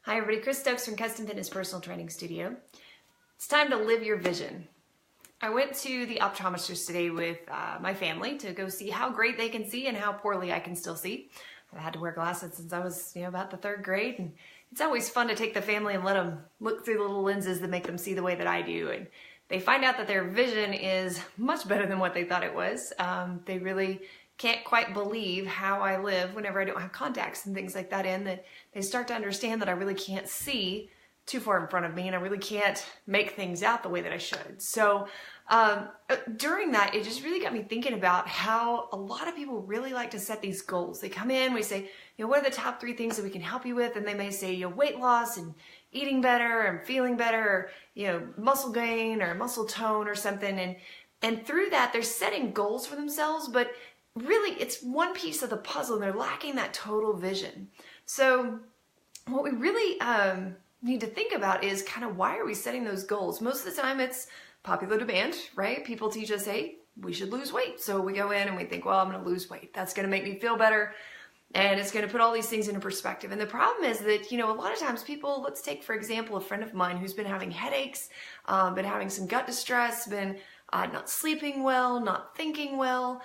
Hi everybody, Chris Stokes from Custom Fitness Personal Training Studio. It's time to live your vision. I went to the optometrist today with my family to go see how great they can see and how poorly I can still see. I've had to wear glasses since I was about the third grade, and it's always fun to take the family and let them look through the little lenses that make them see the way that I do. And they find out that their vision is much better than what they thought it was. They really can't quite believe how I live whenever I don't have contacts and things like that in, that they start to understand that I really can't see too far in front of me and I really can't make things out the way that I should. So during that, it just really got me thinking about how a lot of people really like to set these goals. They come in, we say, what are the top 3 things that we can help you with? And they may say, weight loss and eating better and feeling better, or, muscle gain or muscle tone or something. And through that, they're setting goals for themselves, but really it's one piece of the puzzle and they're lacking that total vision. So what we really need to think about is kind of why are we setting those goals? Most of the time it's popular demand, right? People teach us, hey, we should lose weight. So we go in and we think, well, I'm going to lose weight. That's going to make me feel better. And it's going to put all these things into perspective. And the problem is that, a lot of times people, let's take, for example, a friend of mine who's been having headaches, been having some gut distress, been not sleeping well, not thinking well,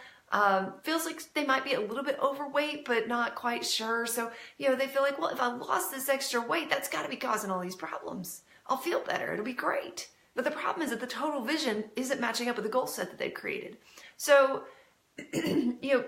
feels like they might be a little bit overweight, but not quite sure. So, they feel like, well, if I lost this extra weight, that's got to be causing all these problems. I'll feel better. It'll be great. But the problem is that the total vision isn't matching up with the goal set that they've created. So, the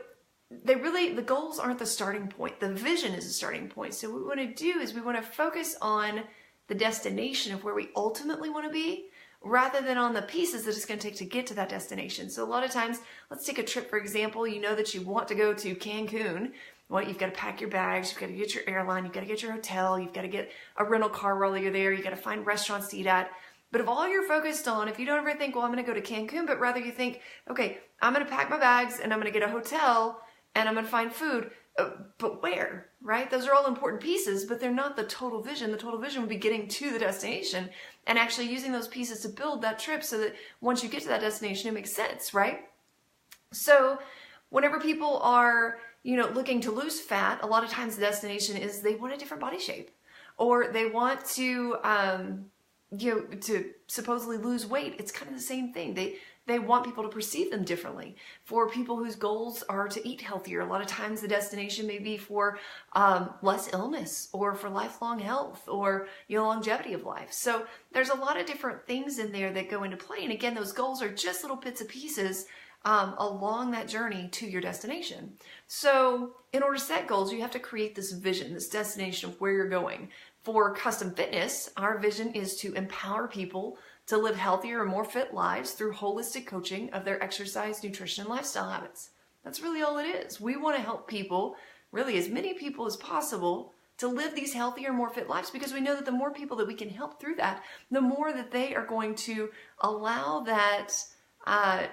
goals aren't the starting point. The vision is the starting point. So what we want to do is we want to focus on the destination of where we ultimately want to be, rather than on the pieces that it's going to take to get to that destination. So a lot of times, let's take a trip, for example, that you want to go to Cancun. Well, you've got to pack your bags, you've got to get your airline, you've got to get your hotel, you've got to get a rental car while you're there, you've got to find restaurants to eat at. But if all you're focused on, if you don't ever think, well, I'm going to go to Cancun, but rather you think, okay, I'm going to pack my bags and I'm going to get a hotel and I'm going to find food, but where, right? Those are all important pieces, but they're not the total vision. The total vision would be getting to the destination and actually using those pieces to build that trip so that once you get to that destination, it makes sense, right? So whenever people are, looking to lose fat, a lot of times the destination is they want a different body shape, or they want to, to supposedly lose weight. It's kind of the same thing. They want people to perceive them differently. For people whose goals are to eat healthier, a lot of times the destination may be for less illness or for lifelong health or longevity of life. So there's a lot of different things in there that go into play. And again, those goals are just little bits and pieces along that journey to your destination. So in order to set goals, you have to create this vision, this destination of where you're going. For Custom Fitness, our vision is to empower people to live healthier and more fit lives through holistic coaching of their exercise, nutrition, and lifestyle habits. That's really all it is. We want to help people, really as many people as possible, to live these healthier, more fit lives, because we know that the more people that we can help through that, the more that they are going to allow that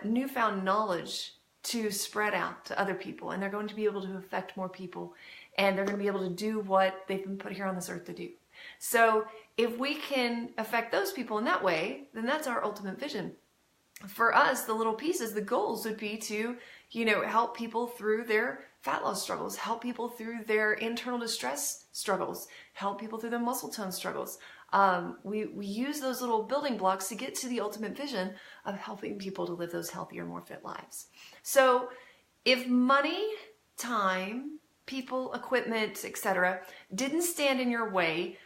newfound knowledge to spread out to other people, and they're going to be able to affect more people, and they're going to be able to do what they've been put here on this earth to do. So if we can affect those people in that way, then that's our ultimate vision. For us, the little pieces, the goals would be to, help people through their fat loss struggles, help people through their internal distress struggles, help people through their muscle tone struggles. We use those little building blocks to get to the ultimate vision of helping people to live those healthier, more fit lives. So if money, time, people, equipment, etc., didn't stand in your way,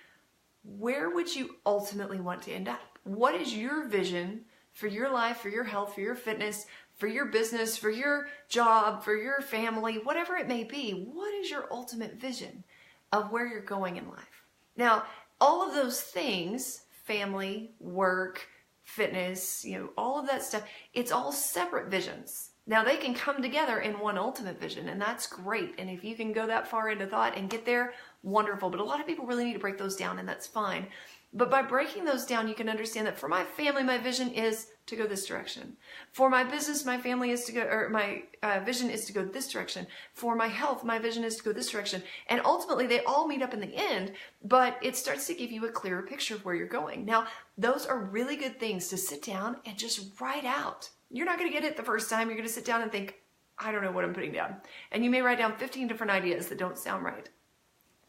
where would you ultimately want to end up? What is your vision for your life, for your health, for your fitness, for your business, for your job, for your family, whatever it may be? What is your ultimate vision of where you're going in life? Now, all of those things, family, work, fitness, all of that stuff, it's all separate visions. Now, they can come together in one ultimate vision, and that's great. And if you can go that far into thought and get there, wonderful. But a lot of people really need to break those down, and that's fine. But by breaking those down, you can understand that for my family, my vision is to go this direction. For my business, my family is to go, or my vision is to go this direction. For my health, my vision is to go this direction. And ultimately, they all meet up in the end, but it starts to give you a clearer picture of where you're going. Now, those are really good things to sit down and just write out. You're not going to get it the first time. You're going to sit down and think, I don't know what I'm putting down. And you may write down 15 different ideas that don't sound right.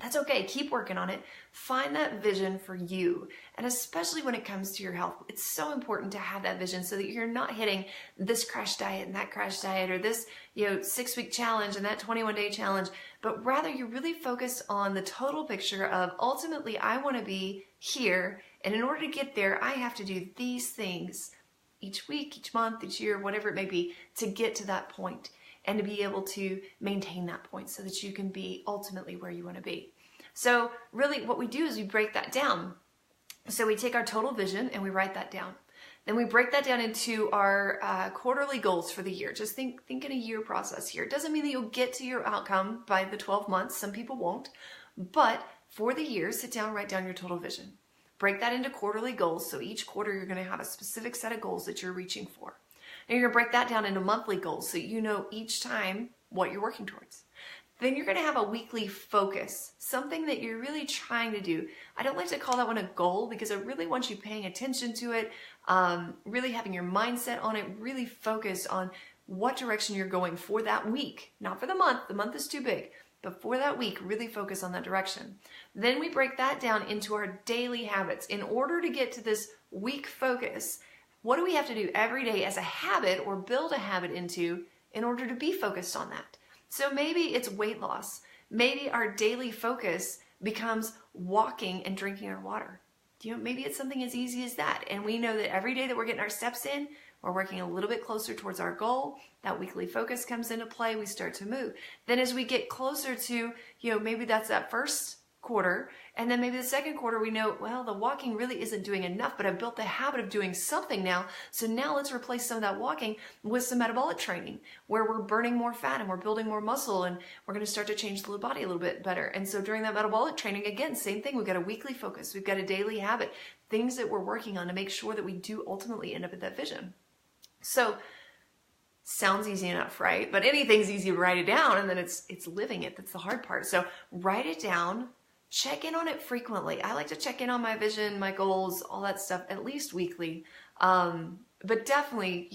That's okay. Keep working on it. Find that vision for you. And especially when it comes to your health, it's so important to have that vision so that you're not hitting this crash diet and that crash diet, or this, 6-week challenge and that 21-day challenge, but rather you're really focused on the total picture of ultimately, I want to be here. And in order to get there, I have to do these things each week, each month, each year, whatever it may be, to get to that point and to be able to maintain that point so that you can be ultimately where you want to be. So really what we do is we break that down. So we take our total vision and we write that down. Then we break that down into our quarterly goals for the year. Just think in a year process here. It doesn't mean that you'll get to your outcome by the 12 months. Some people won't. But for the year, sit down, write down your total vision. Break that into quarterly goals. So each quarter you're going to have a specific set of goals that you're reaching for. And you're going to break that down into monthly goals so you know each time what you're working towards. Then you're going to have a weekly focus, something that you're really trying to do. I don't like to call that one a goal because I really want you paying attention to it, really having your mindset on it, really focused on what direction you're going for that week, not for the month. The month is too big. But for that week, really focus on that direction. Then we break that down into our daily habits. In order to get to this week focus, what do we have to do every day as a habit or build a habit into in order to be focused on that? So maybe it's weight loss. Maybe our daily focus becomes walking and drinking our water. Maybe it's something as easy as that. And we know that every day that we're getting our steps in, we're working a little bit closer towards our goal. That weekly focus comes into play. We start to move. Then as we get closer to, maybe that's that first quarter, and then maybe the second quarter, we know, well, the walking really isn't doing enough, but I've built the habit of doing something now. So now let's replace some of that walking with some metabolic training where we're burning more fat and we're building more muscle, and we're going to start to change the body a little bit better. And so during that metabolic training, again, same thing. We've got a weekly focus. We've got a daily habit, things that we're working on to make sure that we do ultimately end up at that vision. So sounds easy enough, right? But anything's easy to write it down, and then it's living it. That's the hard part. So write it down. Check in on it frequently. I like to check in on my vision, my goals, all that stuff, at least weekly. But definitely,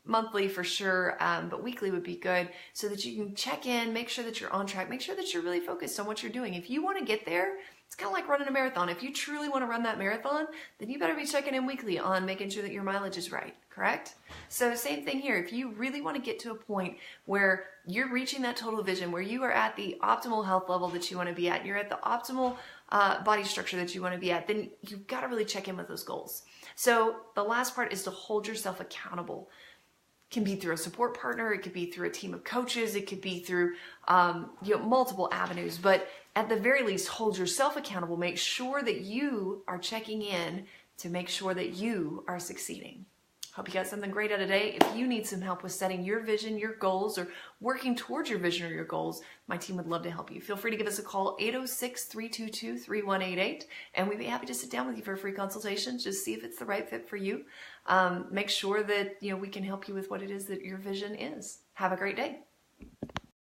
monthly for sure, but weekly would be good so that you can check in, make sure that you're on track, make sure that you're really focused on what you're doing. If you want to get there, it's kind of like running a marathon. If you truly want to run that marathon, then you better be checking in weekly on making sure that your mileage is right, correct? So same thing here. If you really want to get to a point where you're reaching that total vision, where you are at the optimal health level that you want to be at, you're at the optimal body structure that you want to be at, then you've got to really check in with those goals. So the last part is to hold yourself accountable. It can be through a support partner, it could be through a team of coaches, it could be through multiple avenues, but at the very least, hold yourself accountable. Make sure that you are checking in to make sure that you are succeeding. Hope you got something great out of today. If you need some help with setting your vision, your goals, or working towards your vision or your goals, my team would love to help you. Feel free to give us a call, 806-322-3188, and we'd be happy to sit down with you for a free consultation. Just see if it's the right fit for you. Make sure that we can help you with what it is that your vision is. Have a great day.